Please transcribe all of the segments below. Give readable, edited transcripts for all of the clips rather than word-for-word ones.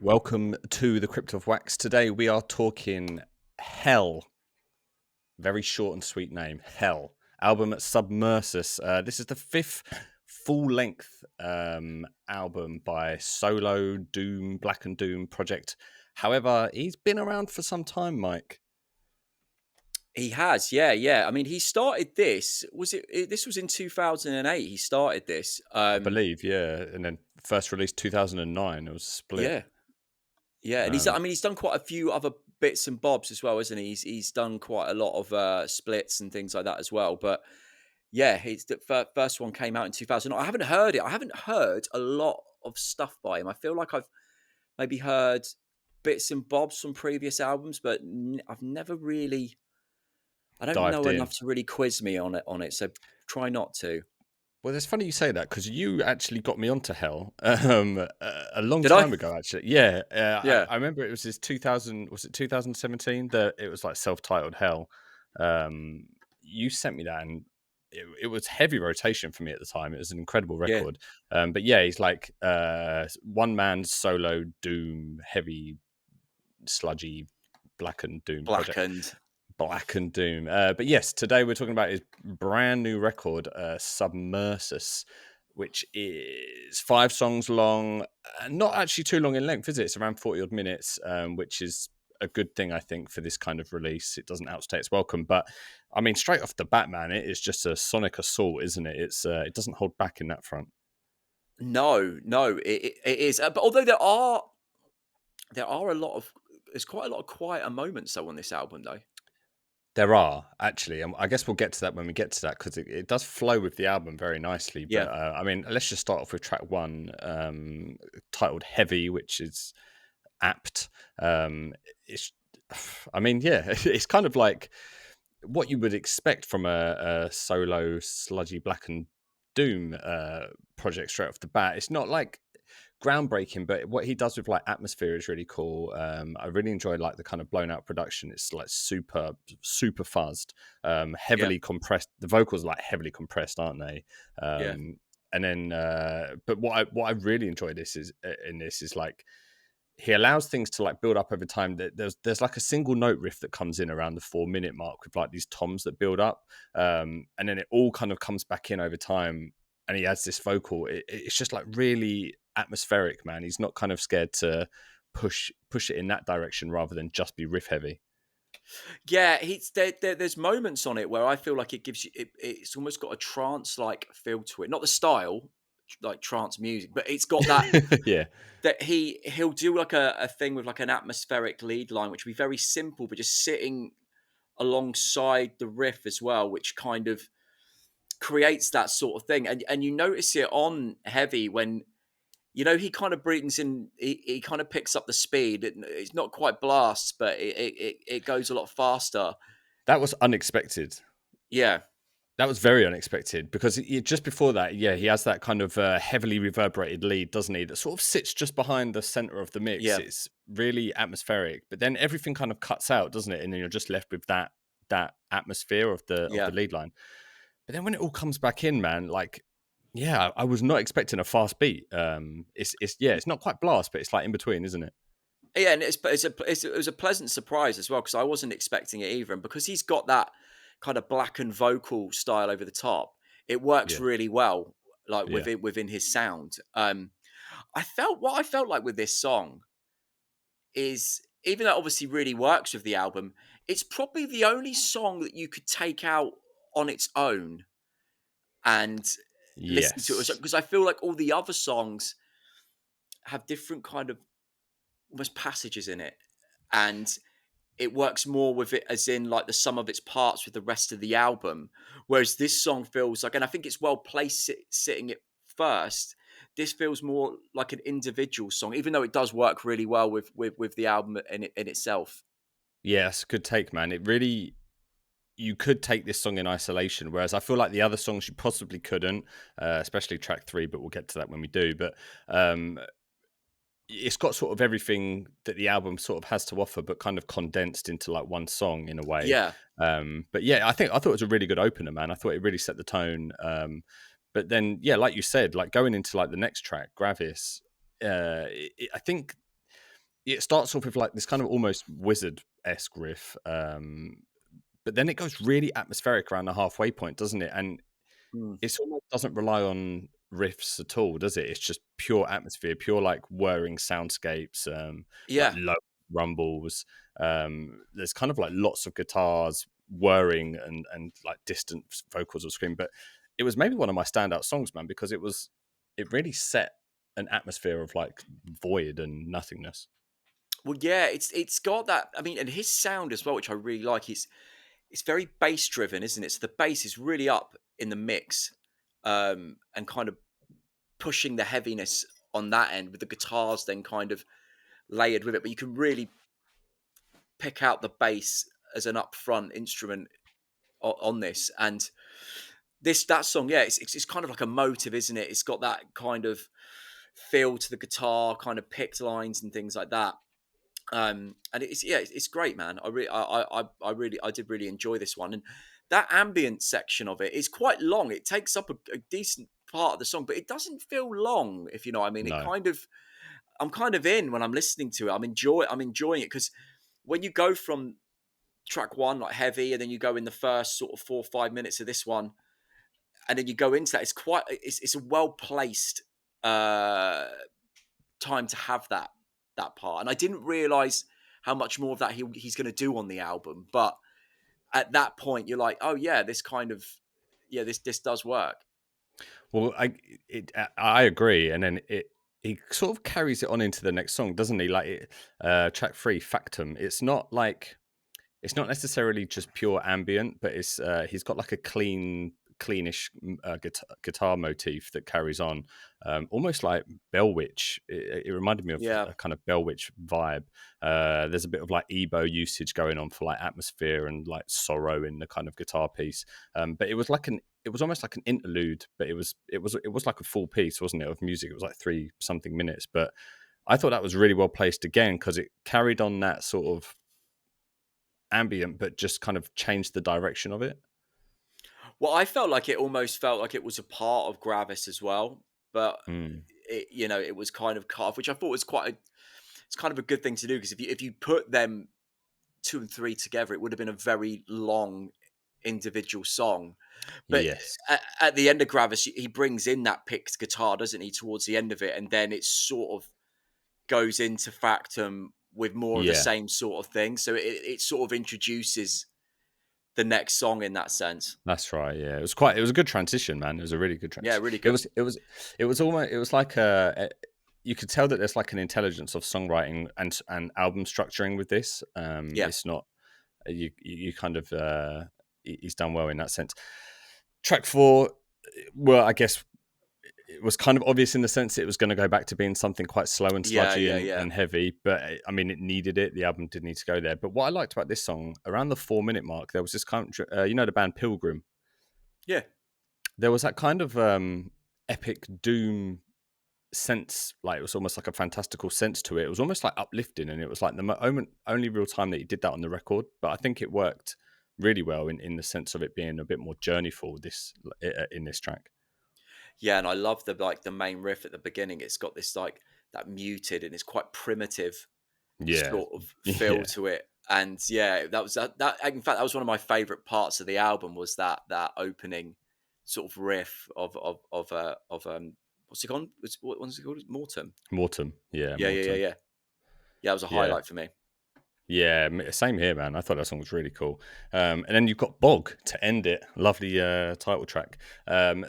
Welcome to the Crypt of Wax. Today we are talking Hell. Very short and sweet name, Hell. Album Submersus. This is the fifth full-length album by Solo Black and Doom project. However, he's been around for some time, Mike. He has, yeah. I mean, he started this. This was in 2008. He started this. I believe, yeah. And then first released 2009. It was split. Yeah. And he's done quite a few other bits and bobs as well, isn't he? He's done quite a lot of splits and things like that as well. But yeah, the first one came out in 2000. I haven't heard it. I haven't heard a lot of stuff by him. I feel like I've maybe heard bits and bobs from previous albums, but I've never really. I don't dived know in. enough to really quiz me on it. So try not to. Well, it's funny you say that because you actually got me onto Hell a long Did time I? ago. Actually, yeah, Yeah. I remember it was his 2000. Was it 2017 that it was like self-titled Hell? You sent me that, and it was heavy rotation for me at the time. It was an incredible Yeah. record. But yeah, he's like one man solo doom, heavy, sludgy, Black and Doom project. Black and Doom. But yes, today we're talking about his brand new record, Submersus, which is 5 songs long, not actually too long in length, is it? It's around 40 odd minutes, which is a good thing, I think, for this kind of release. It doesn't outstay its welcome. But I mean, straight off the bat, man, it is just a sonic assault, isn't it? It doesn't hold back in that front. No, it is. But although there's quite a lot of quieter moments though on this album though. There are actually. I guess we'll get to that when we get to that because it does flow with the album very nicely. But Yeah. I mean, let's just start off with track 1, titled "Heavy," which is apt. It's, I mean, yeah, it's kind of like what you would expect from a solo sludgy Black and Doom project straight off the bat. It's not like groundbreaking, but what he does with like atmosphere is really cool. I really enjoy like the kind of blown out production. It's like super fuzzed, heavily compressed. The vocals are like heavily compressed, aren't they? Yeah. And then but what I really enjoy this is like he allows things to like build up over time. There's like a single note riff that comes in around the 4-minute mark with like these toms that build up, and then it all kind of comes back in over time, and he adds this vocal. It's just like really atmospheric, man. He's not kind of scared to push it in that direction rather than just be riff heavy. Yeah, there's moments on it where I feel like it gives you it's almost got a trance like feel to it. Not the style, like trance music, but it's got that Yeah. that he'll do like a thing with like an atmospheric lead line, which will be very simple, but just sitting alongside the riff as well, which kind of creates that sort of thing. And you notice it on Heavy when he kind of brings in, he kind of picks up the speed. It's not quite blasts, but it goes a lot faster. That was unexpected. Yeah. That was very unexpected because just before that, yeah, he has that kind of heavily reverberated lead, doesn't he? That sort of sits just behind the center of the mix. Yeah. It's really atmospheric, but then everything kind of cuts out, doesn't it? And then you're just left with that atmosphere of the lead line. But then when it all comes back in, man, like, yeah, I was not expecting a fast beat. It's not quite blast, but it's like in between, isn't it? Yeah, and it was a pleasant surprise as well because I wasn't expecting it either, and because he's got that kind of blackened vocal style over the top, it works Yeah. really well, like Yeah. within his sound. I felt like with this song is, even though it obviously really works with the album, it's probably the only song that you could take out on its own and listen to it, Yes. because I feel like all the other songs have different kind of almost passages in it, and it works more with it as in like the sum of its parts with the rest of the album. Whereas this song feels like, and I think it's well placed sitting it first. This feels more like an individual song, even though it does work really well with the album in itself. Yes, good take, man. It really, you could take this song in isolation, whereas I feel like the other songs you possibly couldn't, especially track 3, but we'll get to that when we do. But it's got sort of everything that the album sort of has to offer, but kind of condensed into like one song in a way. Yeah. But yeah, I thought it was a really good opener, man. I thought it really set the tone. But then, yeah, like you said, like going into like the next track, Gravis, I think it starts off with like this kind of almost wizard-esque riff, but then it goes really atmospheric around the halfway point, doesn't it? And Mm. it almost doesn't rely on riffs at all, does it? It's just pure atmosphere, pure like whirring soundscapes, like Yeah. low rumbles. There's kind of like lots of guitars whirring and like distant vocals or scream. But it was maybe one of my standout songs, man, because it really set an atmosphere of like void and nothingness. Well, yeah, it's got that. I mean, and his sound as well, which I really like. It's very bass driven, isn't it? So the bass is really up in the mix, and kind of pushing the heaviness on that end with the guitars then kind of layered with it. But you can really pick out the bass as an upfront instrument on this. And that song, yeah, it's kind of like a motive, isn't it? It's got that kind of feel to the guitar, kind of picked lines and things like that. And it's great, man. I did really enjoy this one. And that ambient section of it is quite long. It takes up a decent part of the song, but it doesn't feel long, if you know what I mean. No. I'm kind of in when I'm listening to it. I'm enjoying it, because when you go from track one, like heavy, and then you go in the first sort of 4 or 5 minutes of this one, and then you go into that, it's a well placed uh time to have that part. And I didn't realize how much more of that he's going to do on the album, but at that point you're like, oh yeah, this kind of, yeah, this does work. Well, I agree, and then he sort of carries it on into the next song, doesn't he? Like track three, Factum. It's not necessarily just pure ambient, but it's he's got like a cleanish guitar motif that carries on, almost like Bell Witch. It reminded me of Yeah. a kind of Bell Witch vibe. There's a bit of like Ebo usage going on for like atmosphere and like sorrow in the kind of guitar piece. But it was almost like an interlude, but it was like a full piece, wasn't it, of music? It was like 3 something minutes, but I thought that was really well placed again because it carried on that sort of ambient, but just kind of changed the direction of it. Well, I felt like it almost felt like it was a part of Gravis as well, but Mm. it was kind of cut off, which I thought was it's kind of a good thing to do, because if you put them two and three together, it would have been a very long individual song. But Yes. at the end of Gravis, he brings in that picked guitar, doesn't he, towards the end of it, and then it sort of goes into Factum with more of the Yeah, same sort of thing. So it sort of introduces the next song in that sense. that's right. Yeah, it was a good transition, man. It was a really good Yeah, transition. really good. It was almost, it was like you could tell that there's like an intelligence of songwriting and album structuring with this. Yeah. It's not, you kind of, he's done well in that sense. Track four, well, I guess it was kind of obvious in the sense it was going to go back to being something quite slow and Yeah, sludgy yeah, yeah. and heavy, but I mean, it needed it. The album did need to go there. But what I liked about this song, around the 4 minute mark, there was this kind of, you know, the band Pilgrim. Yeah. There was that kind of epic doom sense, like it was almost like a fantastical sense to it. It was almost like uplifting, and it was like the only real time that he did that on the record. But I think it worked really well in the sense of it being a bit more journeyful in this track. Yeah, and I love the main riff at the beginning. It's got this like that muted and it's quite primitive Yeah, sort of feel yeah. to it. And yeah, that in fact that was one of my favorite parts of the album, was that opening sort of riff of what's it called? What one's it called? Mortem. Mortem, yeah, Yeah, yeah, yeah, Mortem, yeah. Yeah, it was a yeah. highlight for me. Yeah, same here, man. I thought that song was really cool. And then you've got Bog to end it. Lovely title track.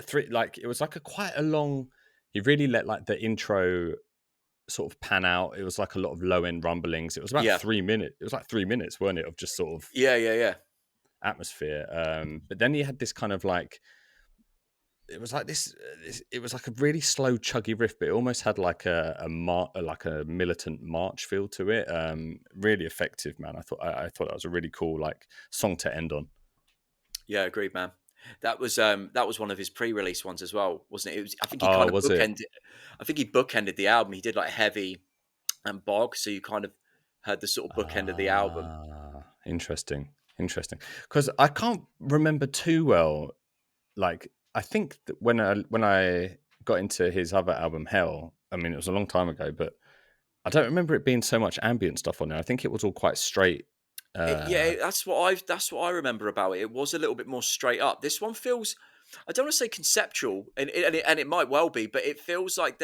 Three, like it was like quite a long. He really let like the intro sort of pan out. It was like a lot of low end rumblings. It was about Yeah. 3 minutes. It was like 3 minutes, weren't it, of just sort of Yeah, yeah, yeah. atmosphere. But then he had this kind of like it was like it was like a really slow chuggy riff, but it almost had like like a militant march feel to it. Really effective, man. I thought that was a really cool like song to end on. Yeah, agreed, man. That was one of his pre-release ones as well, wasn't it? It was, I think he Oh, kind of was it? bookended I think he bookended the album. He did like heavy and bog, so you kind of heard the sort of bookend of the album. Interesting, interesting. Because I can't remember too well. Like I think that when I got into his other album, Hell, I mean it was a long time ago, but I don't remember it being so much ambient stuff on there. I think it was all quite straight. Yeah, that's what I remember about it. It was a little bit more straight up. This one feels, I don't want to say conceptual, and it might well be, but it feels like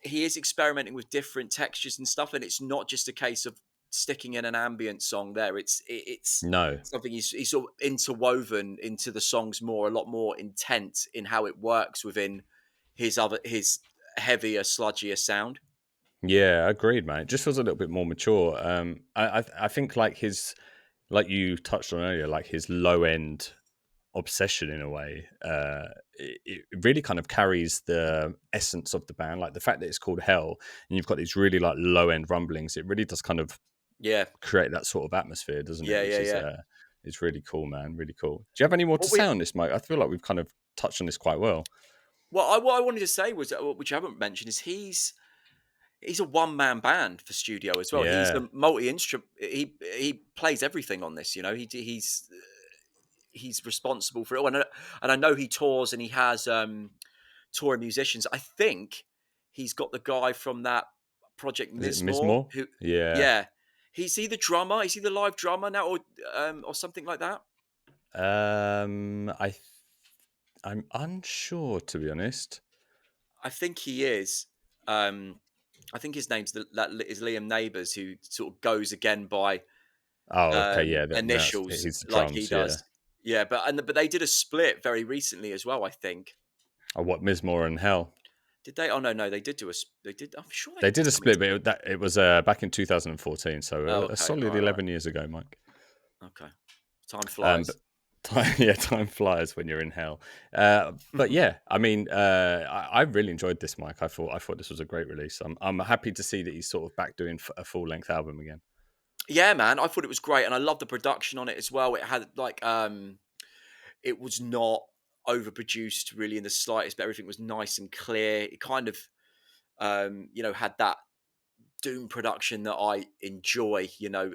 he is experimenting with different textures and stuff, and it's not just a case of sticking in an ambient song there. It's No. something he's sort of interwoven into the songs more, a lot more intent in how it works within his heavier, sludgier sound. Yeah, agreed, man. It just feels a little bit more mature. I think like like you touched on earlier, like his low end obsession in a way, it really kind of carries the essence of the band. Like the fact that it's called Hell, and you've got these really like low end rumblings. It really does kind of Yeah, create that sort of atmosphere, doesn't it? yeah, Which yeah, yeah. is really cool, man. Really cool. Do you have any more to What say we on this, Mike? I feel like we've kind of touched on this quite well. what I wanted to say was, which I haven't mentioned, is he's a one man band for studio as well. He's Yeah, a multi instrument. He plays everything on this. You know, he's responsible for it all. And I know he tours and he has touring musicians. I think he's got the guy from that project is it Mismore Mismore? who, Yeah. yeah, he's he the drummer? Is he the live drummer now, or something like that? I I'm unsure, to be honest. I think he is. Um, I think his name's that is Liam Neighbours, who sort of goes again by Oh, okay, yeah, that's initials he's the like he drums, yeah. does. Yeah, but they did a split very recently as well, I think. Oh, what, Mismore and Hell? Did they? Oh, no, they did do they did, I'm sure they They did did a something split, but together. it was back in 2014, so Oh, a okay. solid Alright. 11 years ago, Mike. Okay. Time But flies. yeah, time flies when you're in hell. But yeah, I mean, I really enjoyed this, Mike. I thought this was a great release. I'm happy to see that he's sort of back doing a full length album again. Yeah, man, I thought it was great, and I love the production on it as well. It had like, it was not overproduced really in the slightest, but everything was nice and clear. It kind of, had that Doom production that I enjoy.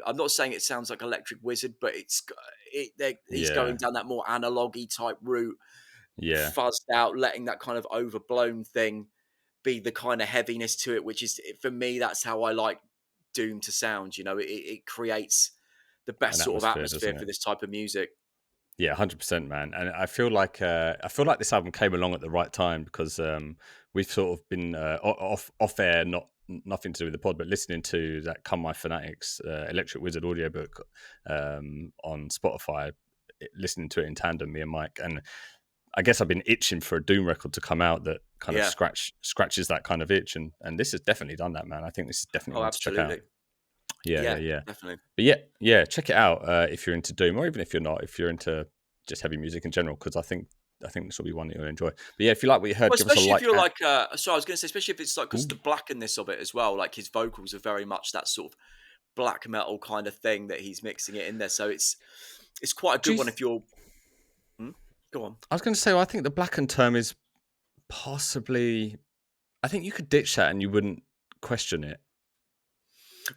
I'm not saying it sounds like Electric Wizard, but he's going Yeah, down that more analogy type route, yeah, fuzzed out, letting that kind of overblown thing be the kind of heaviness to it, which is for me, that's how I like Doom to sound. It creates the an best sort of atmosphere, atmosphere doesn't for it? this type of music. Yeah, 100%, man. And I feel like this album came along at the right time because we've sort of been off air, nothing to do with the pod, but listening to that "Come My Fanatics" Electric Wizard audiobook on Spotify, listening to it in tandem, me and Mike, and I guess I've been itching for a Doom record to come out that kind of Yeah. scratches that kind of itch, and this has definitely done that, man. I think this is definitely Oh, one to check out. absolutely. Yeah, yeah, Yeah, yeah. definitely. But yeah, check it out if you're into Doom, or even if you're not, if you're into just heavy music in general, because I think this will be one that you'll enjoy. But yeah, if you like what you heard, Well, give us a especially if like. you're like, sorry, I was going to say, especially if it's like, because Ooh, the blackness of it as well, like his vocals are very much that sort of black metal kind of thing that he's mixing it in there. So it's quite a do good you one if th- you're. Hmm? Go on. I was going to say, well, I think the blackened term is possibly. I think you could ditch that and you wouldn't question it.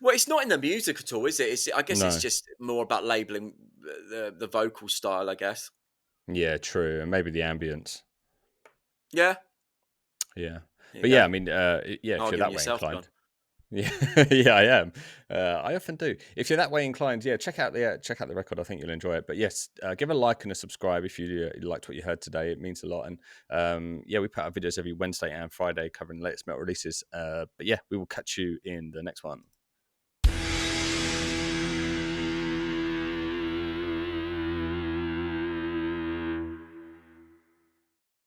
Well, it's not in the music at all, is it? I guess it's No. just more about labeling the vocal style, I guess. Yeah, true, and maybe the ambience. Yeah, Yeah, there you but yeah, go. I mean, yeah, if you're Arguing that way yourself, John. inclined. Yeah, yeah, I am. I often do. If you're that way inclined, yeah, check out the record. I think you'll enjoy it. But yes, give a like and a subscribe if you liked what you heard today. It means a lot. And yeah, we put out videos every Wednesday and Friday covering the latest metal releases. But yeah, we will catch you in the next one.